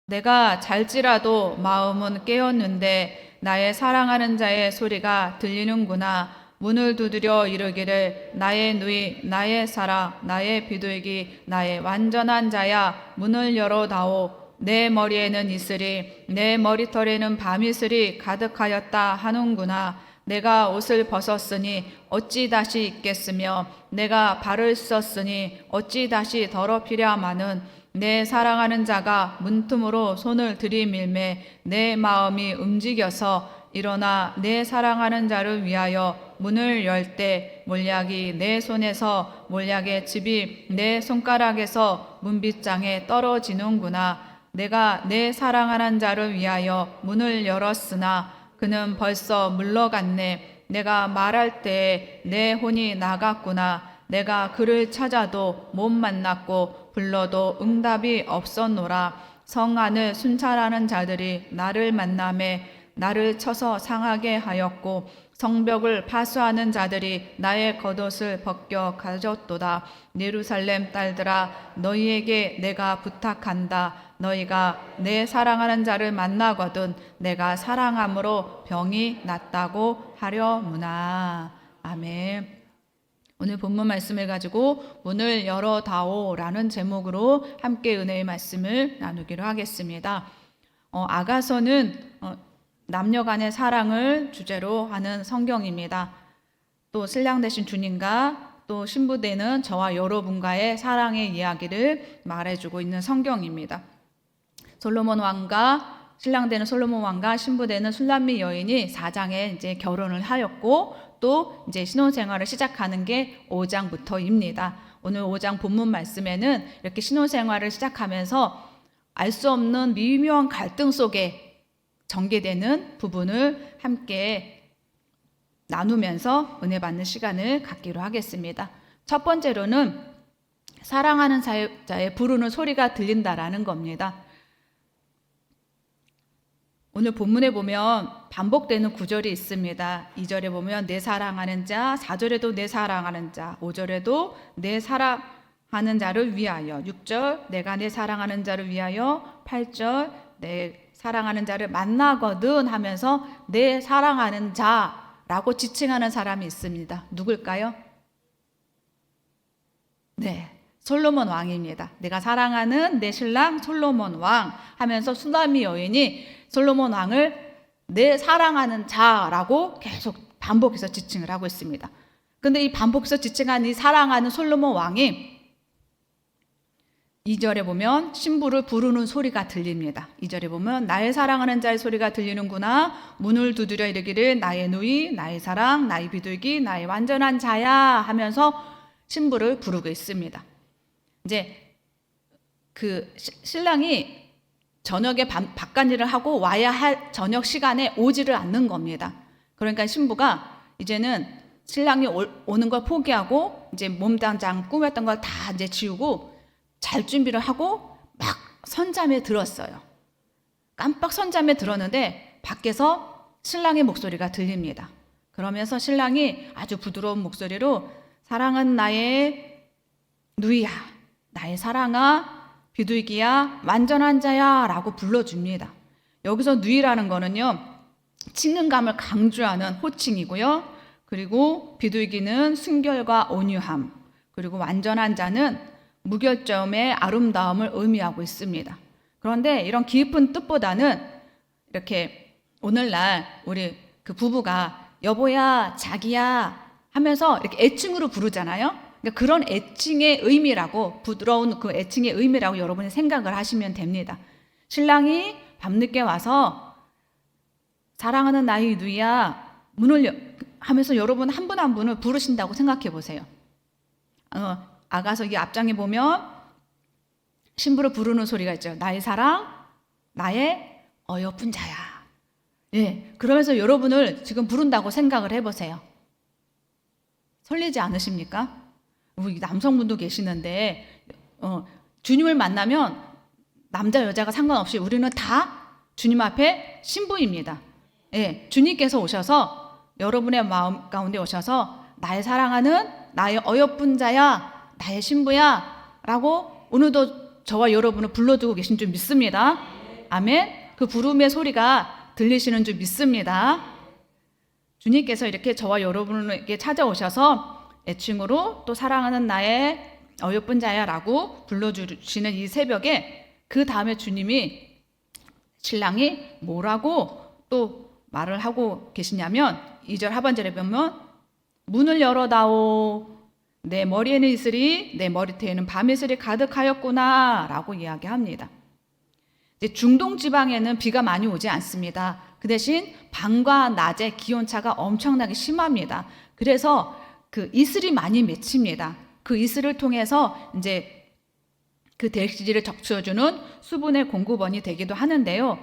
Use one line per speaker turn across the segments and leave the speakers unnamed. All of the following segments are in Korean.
내가 잘지라도 마음은 깨었는데 나의 사랑하는 자의 소리가 들리는구나. 문을 두드려 이르기를 나의 누이, 나의 사랑, 나의 비둘기, 나의 완전한 자야, 문을 열어다오. 내 머리에는 이슬이, 내 머리털에는 밤이슬이 가득하였다 하는구나. 내가 옷을 벗었으니 어찌 다시 입겠으며 내가 발을 씻었으니 어찌 다시 더럽히랴마는 내 사랑하는 자가 문틈으로 손을 들이밀매 내 마음이 움직여서 일어나 내 사랑하는 자를 위하여 문을 열 때 몰약이 내 손에서 몰약의 즙이 내 손가락에서 문빗장에 떨어지는구나. 내가 내 사랑하는 자를 위하여 문을 열었으나 그는 벌써 물러갔네. 내가 말할 때에 내 혼이 나갔구나. 내가 그를 찾아도 못 만났고 불러도 응답이 없었노라. 성 안을 순찰하는 자들이 나를 만나매 나를 쳐서 상하게 하였고 성벽을 파수하는 자들이 나의 겉옷을 벗겨 가졌도다. 예루살렘 딸들아, 너희에게 내가 부탁한다. 너희가 내 사랑하는 자를 만나거든 내가 사랑함으로 병이 낫다고 하려무나. 아멘. 오늘 본문 말씀을 가지고 문을 열어다오라는 제목으로 함께 은혜의 말씀을 나누기로 하겠습니다. 아가서는 남녀 간의 사랑을 주제로 하는 성경입니다. 또 신랑 되신 주님과 또 신부 되는 저와 여러분과의 사랑의 이야기를 말해주고 있는 성경입니다. 솔로몬 왕과 신랑 되는 솔로몬 왕과 신부 되는 술람미 여인이 4장에 이제 결혼을 하였고 또 이제 신혼생활을 시작하는 게 5장부터입니다. 오늘 5장 본문 말씀에는 이렇게 신혼생활을 시작하면서 알 수 없는 미묘한 갈등 속에 전개되는 부분을 함께 나누면서 은혜 받는 시간을 갖기로 하겠습니다. 첫 번째로는 사랑하는 자의 부르는 소리가 들린다라는 겁니다. 오늘 본문에 보면 반복되는 구절이 있습니다. 2절에 보면 내 사랑하는 자, 4절에도 내 사랑하는 자, 5절에도 내 사랑하는 자를 위하여, 6절 내가 내 사랑하는 자를 위하여, 8절 내 사랑하는 자를 만나거든 하면서 내 사랑하는 자라고 지칭하는 사람이 있습니다. 누굴까요? 네, 솔로몬 왕입니다. 내가 사랑하는 내 신랑 솔로몬 왕 하면서 수나미 여인이 솔로몬 왕을 내 사랑하는 자라고 계속 반복해서 지칭을 하고 있습니다. 근데 이 반복해서 지칭한 이 사랑하는 솔로몬 왕이 2절에 보면 신부를 부르는 소리가 들립니다. 2절에 보면 나의 사랑하는 자의 소리가 들리는구나. 문을 두드려 이르기를 나의 누이, 나의 사랑, 나의 비둘기, 나의 완전한 자야 하면서 신부를 부르고 있습니다. 이제 그 신랑이 저녁에 바깥일을 하고 와야 할 저녁 시간에 오지를 않는 겁니다. 그러니까 신부가 이제는 신랑이 오는 걸 포기하고 이제 몸단장 꾸몄던 걸 다 이제 지우고 잘 준비를 하고 막 선잠에 들었어요. 깜빡 선잠에 들었는데 밖에서 신랑의 목소리가 들립니다. 그러면서 신랑이 아주 부드러운 목소리로 사랑은 나의 누이야, 나의 사랑아, 비둘기야, 완전한 자야 라고 불러줍니다. 여기서 누이라는 거는요, 친근감을 강조하는 호칭이고요. 그리고 비둘기는 순결과 온유함, 그리고 완전한 자는 무결점의 아름다움을 의미하고 있습니다. 그런데 이런 깊은 뜻보다는 이렇게 오늘날 우리 그 부부가 여보야, 자기야 하면서 이렇게 애칭으로 부르잖아요. 그러니까 그런 애칭의 의미라고, 부드러운 그 애칭의 의미라고 여러분이 생각을 하시면 됩니다. 신랑이 밤늦게 와서 사랑하는 나의 누이야 문을 하면서 여러분 한 분 한 분을 부르신다고 생각해 보세요. 아가서 이 앞장에 보면 신부를 부르는 소리가 있죠. 나의 사랑, 나의 어여쁜 자야. 예, 그러면서 여러분을 지금 부른다고 생각을 해보세요. 설레지 않으십니까? 우리 남성분도 계시는데 주님을 만나면 남자 여자가 상관없이 우리는 다 주님 앞에 신부입니다. 예, 주님께서 오셔서 여러분의 마음 가운데 오셔서 나의 사랑하는 나의 어여쁜 자야, 나의 신부야 라고 오늘도 저와 여러분을 불러주고 계신 줄 믿습니다. 아멘. 그 부름의 소리가 들리시는 줄 믿습니다. 주님께서 이렇게 저와 여러분에게 찾아오셔서 애칭으로 또 사랑하는 나의 어여쁜 자야라고 불러주시는 이 새벽에 그 다음에 주님이 신랑이 뭐라고 또 말을 하고 계시냐면 2절 하반절에 보면 문을 열어다오 내 머리에는 이슬이 내 머리태에는 밤이슬이 가득하였구나 라고 이야기합니다. 이제 중동 지방에는 비가 많이 오지 않습니다. 그 대신 밤과 낮의 기온차가 엄청나게 심합니다. 그래서 그 이슬이 많이 맺힙니다. 그 이슬을 통해서 이제 그 대지를 적셔주는 수분의 공급원이 되기도 하는데요.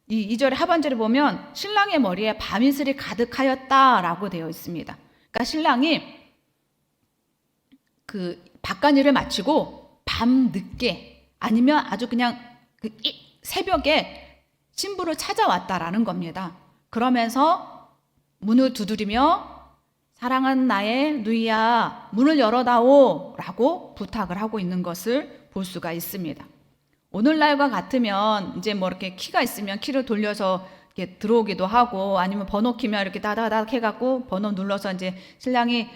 이 2절의 하반절에 보면 신랑의 머리에 밤이슬이 가득하였다라고 되어 있습니다. 그러니까 신랑이 그 바깥일을 마치고 밤 늦게 아니면 아주 그냥 그 새벽에 신부를 찾아왔다라는 겁니다. 그러면서 문을 두드리며 사랑하는 나의 누이야 문을 열어다오 라고 부탁을 하고 있는 것을 볼 수가 있습니다. 오늘날과 같으면 이제 뭐 이렇게 키가 있으면 키를 돌려서 이렇게 들어오기도 하고 아니면 번호 키면 이렇게 다다닥 해갖고 번호 눌러서 이제 신랑이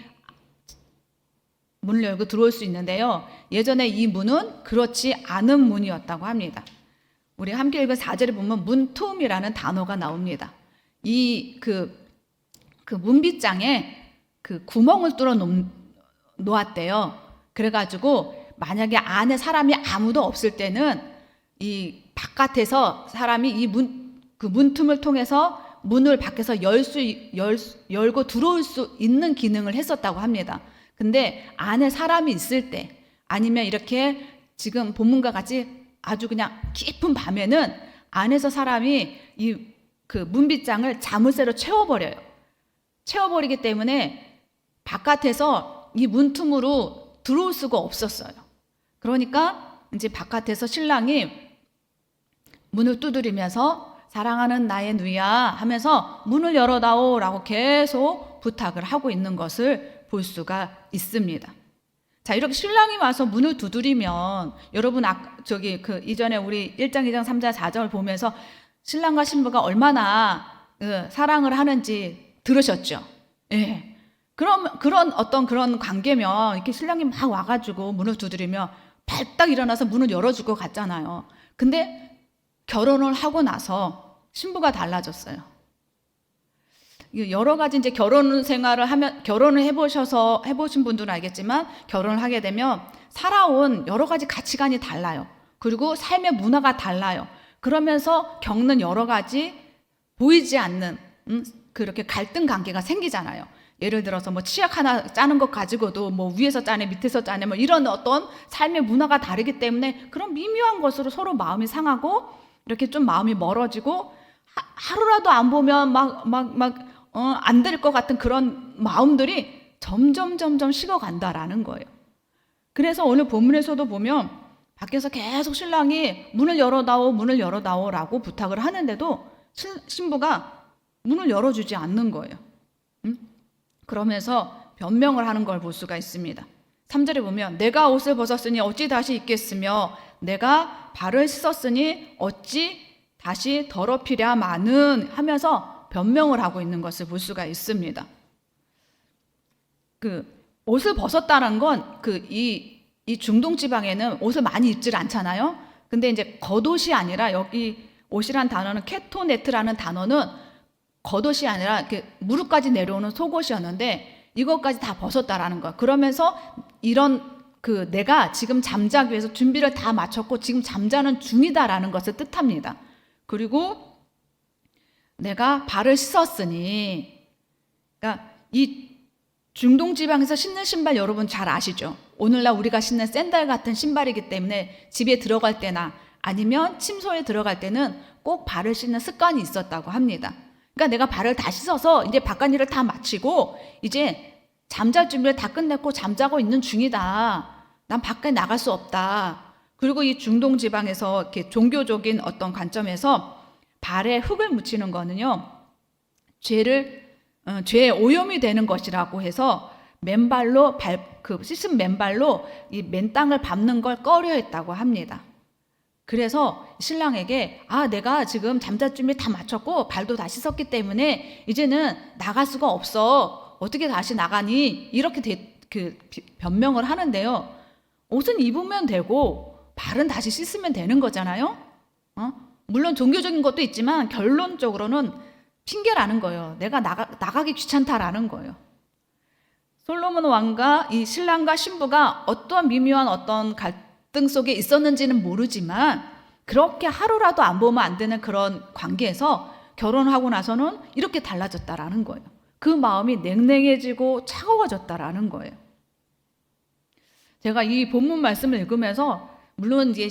문을 열고 들어올 수 있는데요. 예전에 이 문은 그렇지 않은 문이었다고 합니다. 우리 함께 읽은 4절에 보면 문틈이라는 단어가 나옵니다. 이 그 문빗장에 그 구멍을 뚫어 놓았대요. 그래가지고 만약에 안에 사람이 아무도 없을 때는 이 바깥에서 사람이 이 그 문틈을 통해서 문을 밖에서 열고 들어올 수 있는 기능을 했었다고 합니다. 근데 안에 사람이 있을 때 아니면 이렇게 지금 본문과 같이 아주 그냥 깊은 밤에는 안에서 사람이 이 그 문빗장을 자물쇠로 채워버리기 때문에 바깥에서 이 문틈으로 들어올 수가 없었어요. 그러니까 이제 바깥에서 신랑이 문을 두드리면서 사랑하는 나의 누이야 하면서 문을 열어다오 라고 계속 부탁을 하고 있는 것을 볼 수가 있습니다. 자, 이렇게 신랑이 와서 문을 두드리면 여러분 이전에 우리 1장, 2장, 3장, 4장을 보면서 신랑과 신부가 얼마나 사랑을 하는지 들으셨죠? 예. 그런 어떤 그런 관계면 이렇게 신랑이 막 와가지고 문을 두드리면 발딱 일어나서 문을 열어주고 갔잖아요. 근데 결혼을 하고 나서 신부가 달라졌어요. 여러 가지 이제 결혼 생활을 하면 결혼을 해보신 분들은 알겠지만 결혼을 하게 되면 살아온 여러 가지 가치관이 달라요. 그리고 삶의 문화가 달라요. 그러면서 겪는 여러 가지 보이지 않는 그렇게 갈등 관계가 생기잖아요. 예를 들어서 뭐 치약 하나 짜는 것 가지고도 뭐 위에서 짜네 밑에서 짜네 뭐 이런 어떤 삶의 문화가 다르기 때문에 그런 미묘한 것으로 서로 마음이 상하고 이렇게 좀 마음이 멀어지고 하루라도 안 보면 안 될 것 같은 그런 마음들이 점점 식어간다라는 거예요. 그래서 오늘 본문에서도 보면 밖에서 계속 신랑이 문을 열어다오 라고 부탁을 하는데도 신부가 문을 열어주지 않는 거예요. 그러면서 변명을 하는 걸 볼 수가 있습니다. 3절에 보면 내가 옷을 벗었으니 어찌 다시 입겠으며 내가 발을 씻었으니 어찌 다시 더럽히랴마는 하면서 변명을 하고 있는 것을 볼 수가 있습니다. 그 옷을 벗었다는 건 이 중동 지방에는 옷을 많이 입질 않잖아요. 근데 이제 겉옷이 아니라 여기 옷이란 단어는 케토네트라는 단어는 겉옷이 아니라 이렇게 무릎까지 내려오는 속옷이었는데 이것까지 다 벗었다라는 거야. 그러면서 이런 내가 지금 잠자기 위해서 준비를 다 마쳤고 지금 잠자는 중이다라는 것을 뜻합니다. 그리고 내가 발을 씻었으니, 그러니까 이 중동 지방에서 신는 신발 여러분 잘 아시죠? 오늘날 우리가 신는 샌들 같은 신발이기 때문에 집에 들어갈 때나 아니면 침소에 들어갈 때는 꼭 발을 씻는 습관이 있었다고 합니다. 그러니까 내가 발을 다 씻어서 이제 바깥 일을 다 마치고 이제 잠잘 준비를 다 끝냈고 잠자고 있는 중이다. 난 밖에 나갈 수 없다. 그리고 이 중동 지방에서 이렇게 종교적인 어떤 관점에서 발에 흙을 묻히는 거는요, 죄의 오염이 되는 것이라고 해서 맨발로 씻은 맨발로 이 맨 땅을 밟는 걸 꺼려했다고 합니다. 그래서 신랑에게 내가 지금 잠잘 준비 다 마쳤고 발도 다 씻었기 때문에 이제는 나갈 수가 없어. 어떻게 다시 나가니? 이렇게 변명을 하는데요. 옷은 입으면 되고 발은 다시 씻으면 되는 거잖아요. 물론 종교적인 것도 있지만 결론적으로는 핑계라는 거예요. 내가 나가기 귀찮다라는 거예요. 솔로몬 왕과 이 신랑과 신부가 어떠한 미묘한 어떤 갈등 속에 있었는지는 모르지만 그렇게 하루라도 안 보면 안 되는 그런 관계에서 결혼하고 나서는 이렇게 달라졌다라는 거예요. 그 마음이 냉랭해지고 차가워졌다라는 거예요. 제가 이 본문 말씀을 읽으면서 물론 이제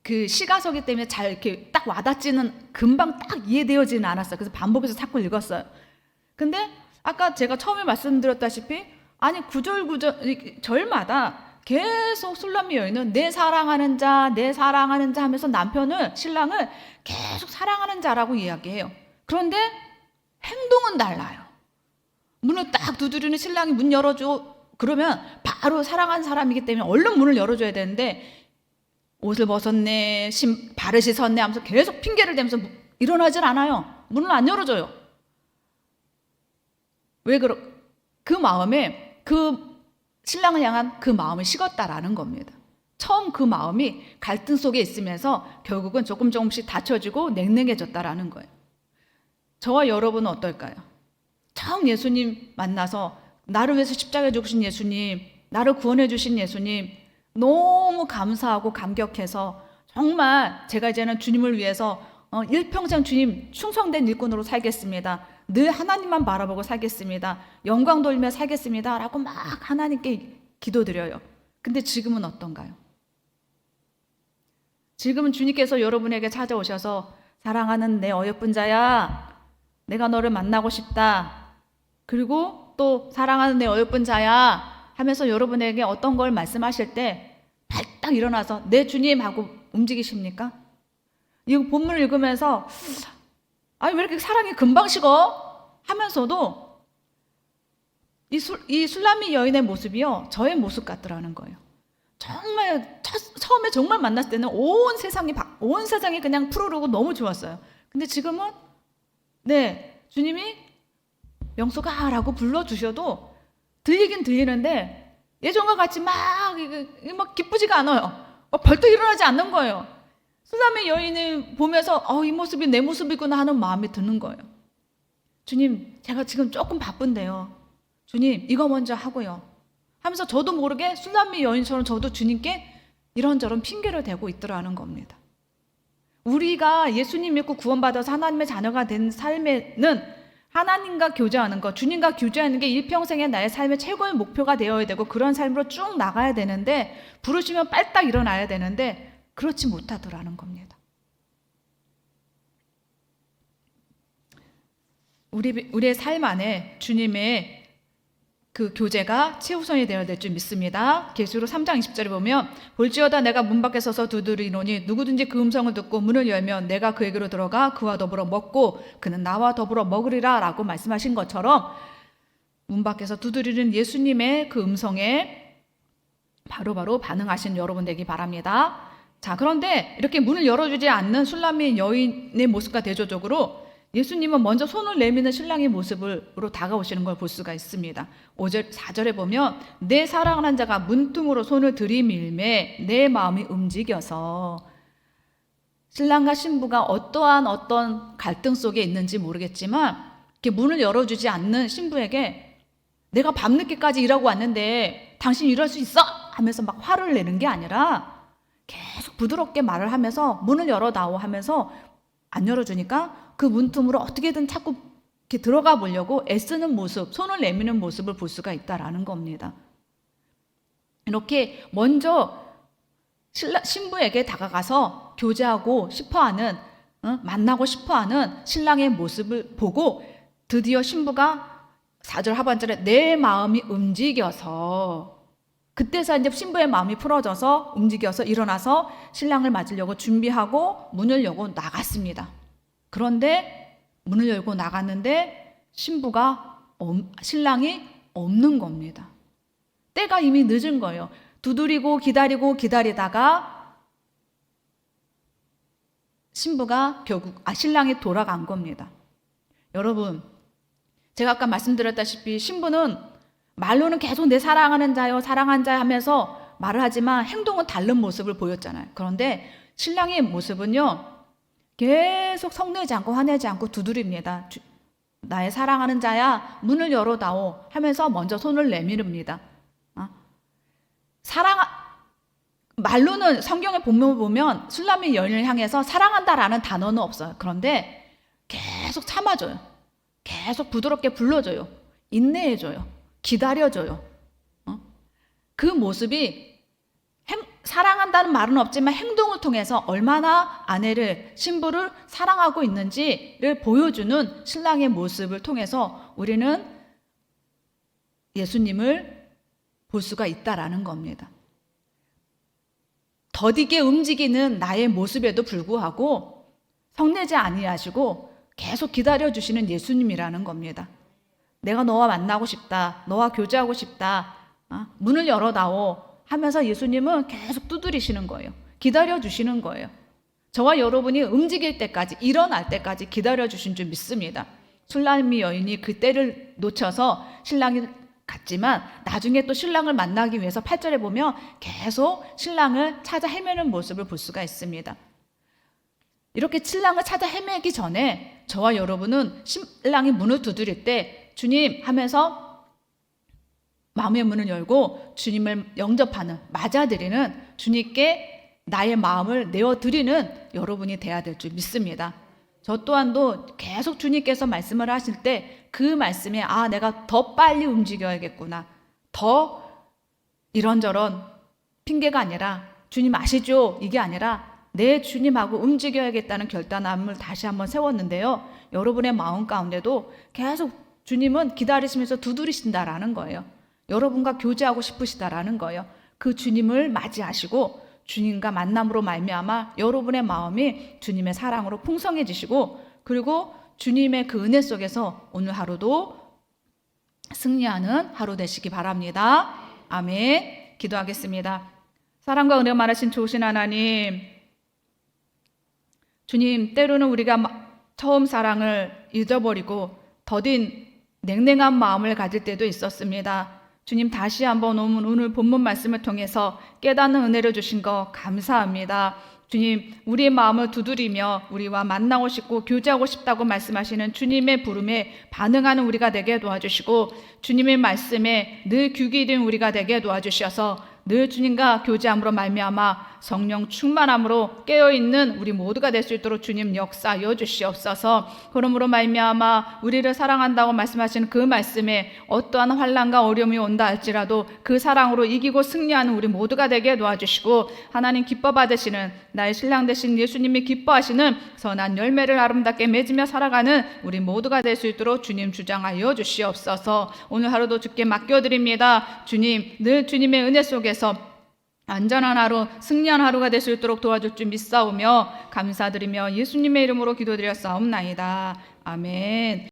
그 시가서기 때문에 잘 이렇게 딱 와닿지는 금방 딱 이해되어지는 않았어요. 그래서 반복해서 자꾸 읽었어요. 근데 아까 제가 처음에 말씀드렸다시피 구절 절마다 계속 술람미 여인은 내 사랑하는 자 하면서 신랑을 계속 사랑하는 자라고 이야기해요. 그런데 행동은 달라요. 문을 딱 두드리는 신랑이 문 열어줘. 그러면 바로 사랑하는 사람이기 때문에 얼른 문을 열어줘야 되는데 옷을 벗었네, 발을 씻었네 하면서 계속 핑계를 대면서 일어나질 않아요. 문을 안 열어줘요. 그 마음에 신랑을 향한 그 마음이 식었다라는 겁니다. 처음 그 마음이 갈등 속에 있으면서 결국은 조금씩 닫혀지고 냉랭해졌다라는 거예요. 저와 여러분은 어떨까요? 처음 예수님 만나서 나를 위해서 십자가에 죽으신 예수님, 나를 구원해 주신 예수님 너무 감사하고 감격해서 정말 제가 이제는 주님을 위해서 일평생 주님 충성된 일꾼으로 살겠습니다. 늘 하나님만 바라보고 살겠습니다. 영광 돌리며 살겠습니다. 라고 막 하나님께 기도드려요. 근데 지금은 어떤가요? 지금은 주님께서 여러분에게 찾아오셔서 사랑하는 내 어여쁜 자야, 내가 너를 만나고 싶다. 그리고 또 사랑하는 내 어여쁜 자야 하면서 여러분에게 어떤 걸 말씀하실 때 발딱 일어나서 내 주님 하고 움직이십니까? 이 본문을 읽으면서 왜 이렇게 사랑이 금방 식어? 하면서도 이 술람미 여인의 모습이요 저의 모습 같더라는 거예요. 정말 처음에 정말 만났을 때는 온 세상이 그냥 푸르르고 너무 좋았어요. 근데 지금은 주님이 명수가 라고 불러주셔도 들리긴 들리는데 예전과 같이 막 기쁘지가 않아요. 벌떡 일어나지 않는 거예요. 술람미 여인을 보면서 이 모습이 내 모습이구나 하는 마음이 드는 거예요. 주님, 제가 지금 조금 바쁜데요. 주님, 이거 먼저 하고요. 하면서 저도 모르게 술람미 여인처럼 저도 주님께 이런저런 핑계를 대고 있더라는 겁니다. 우리가 예수님 믿고 구원받아서 하나님의 자녀가 된 삶에는 하나님과 교제하는 것, 주님과 교제하는 게 일평생의 나의 삶의 최고의 목표가 되어야 되고 그런 삶으로 쭉 나가야 되는데 부르시면 빨딱 일어나야 되는데 그렇지 못하더라는 겁니다. 우리의 삶 안에 주님의 그 교제가 최우선이 되어야 될 줄 믿습니다. 계시록 3장 20절에 보면 볼지어다 내가 문 밖에 서서 두드리노니 누구든지 그 음성을 듣고 문을 열면 내가 그에게로 들어가 그와 더불어 먹고 그는 나와 더불어 먹으리라 라고 말씀하신 것처럼 문 밖에서 두드리는 예수님의 그 음성에 바로바로 반응하신 여러분 되기 바랍니다. 자, 그런데 이렇게 문을 열어주지 않는 술람미 여인의 모습과 대조적으로 예수님은 먼저 손을 내미는 신랑의 모습으로 다가오시는 걸 볼 수가 있습니다. 5절, 4절에 보면 내 사랑하는 자가 문틈으로 손을 들이밀매 내 마음이 움직여서 신랑과 신부가 어떤 갈등 속에 있는지 모르겠지만 이렇게 문을 열어주지 않는 신부에게 내가 밤늦게까지 일하고 왔는데 당신 일할 수 있어? 하면서 막 화를 내는 게 아니라 계속 부드럽게 말을 하면서 문을 열어다오 하면서 안 열어주니까 그 문틈으로 어떻게든 자꾸 이렇게 들어가 보려고 애쓰는 모습, 손을 내미는 모습을 볼 수가 있다라는 겁니다. 이렇게 먼저 신부에게 다가가서 교제하고 싶어하는, 만나고 싶어하는 신랑의 모습을 보고 드디어 신부가 4절 하반절에 내 마음이 움직여서 그때서 이제 신부의 마음이 풀어져서 움직여서 일어나서 신랑을 맞으려고 준비하고 문을 열고 나갔습니다. 그런데 문을 열고 나갔는데 신랑이 없는 겁니다. 때가 이미 늦은 거예요. 두드리고 기다리다가 신부가 결국 신랑이 돌아간 겁니다. 여러분, 제가 아까 말씀드렸다시피 신부는 말로는 계속 내 사랑하는 자요, 사랑한 자 하면서 말을 하지만 행동은 다른 모습을 보였잖아요. 그런데 신랑의 모습은요, 계속 성내지 않고 화내지 않고 두드립니다. 나의 사랑하는 자야, 문을 열어다오 하면서 먼저 손을 내미릅니다. 말로는 성경의 본문을 보면 술람이 여인을 향해서 사랑한다라는 단어는 없어요. 그런데 계속 참아줘요. 계속 부드럽게 불러줘요. 인내해줘요. 기다려줘요. 그 모습이 사랑한다는 말은 없지만 행동을 통해서 얼마나 아내를, 신부를 사랑하고 있는지를 보여주는 신랑의 모습을 통해서 우리는 예수님을 볼 수가 있다라는 겁니다. 더디게 움직이는 나의 모습에도 불구하고 성내지 아니하시고 계속 기다려주시는 예수님이라는 겁니다. 내가 너와 만나고 싶다. 너와 교제하고 싶다. 문을 열어다오 하면서 예수님은 계속 두드리시는 거예요. 기다려주시는 거예요. 저와 여러분이 움직일 때까지, 일어날 때까지 기다려주신 줄 믿습니다. 술람이 여인이 그 때를 놓쳐서 신랑이 갔지만 나중에 또 신랑을 만나기 위해서 8절에 보면 계속 신랑을 찾아 헤매는 모습을 볼 수가 있습니다. 이렇게 신랑을 찾아 헤매기 전에 저와 여러분은 신랑이 문을 두드릴 때 주님 하면서 마음의 문을 열고 주님을 영접하는, 맞아들이는, 주님께 나의 마음을 내어드리는 여러분이 돼야 될 줄 믿습니다. 저 또한도 계속 주님께서 말씀을 하실 때 그 말씀에 내가 더 빨리 움직여야겠구나. 더 이런저런 핑계가 아니라 주님 아시죠? 이게 아니라 내 주님하고 움직여야겠다는 결단함을 다시 한번 세웠는데요. 여러분의 마음 가운데도 계속 주님은 기다리시면서 두드리신다라는 거예요. 여러분과 교제하고 싶으시다라는 거예요. 그 주님을 맞이하시고 주님과 만남으로 말미암아 여러분의 마음이 주님의 사랑으로 풍성해지시고, 그리고 주님의 그 은혜 속에서 오늘 하루도 승리하는 하루 되시기 바랍니다. 아멘. 기도하겠습니다. 사랑과 은혜 많으신 좋으신 하나님, 주님, 때로는 우리가 처음 사랑을 잊어버리고 더딘 냉랭한 마음을 가질 때도 있었습니다. 주님, 다시 한번 오늘 본문 말씀을 통해서 깨닫는 은혜를 주신 거 감사합니다. 주님, 우리의 마음을 두드리며 우리와 만나고 싶고 교제하고 싶다고 말씀하시는 주님의 부름에 반응하는 우리가 되게 도와주시고, 주님의 말씀에 늘 귀 기울인 우리가 되게 도와주셔서 늘 주님과 교제함으로 말미암아 성령 충만함으로 깨어있는 우리 모두가 될 수 있도록 주님 역사하여 주시옵소서. 그러므로 말미암아 우리를 사랑한다고 말씀하시는 그 말씀에 어떠한 환난과 어려움이 온다 할지라도 그 사랑으로 이기고 승리하는 우리 모두가 되게 도와주시고, 하나님 기뻐 받으시는 나의 신랑 되신 예수님이 기뻐하시는 선한 열매를 아름답게 맺으며 살아가는 우리 모두가 될 수 있도록 주님 주장하여 주시옵소서. 오늘 하루도 주께 맡겨드립니다. 주님, 늘 주님의 은혜 속에서 안전한 하루, 승리한 하루가 될 수 있도록 도와줄 줄 믿사오며 감사드리며 예수님의 이름으로 기도드렸사옵나이다. 아멘.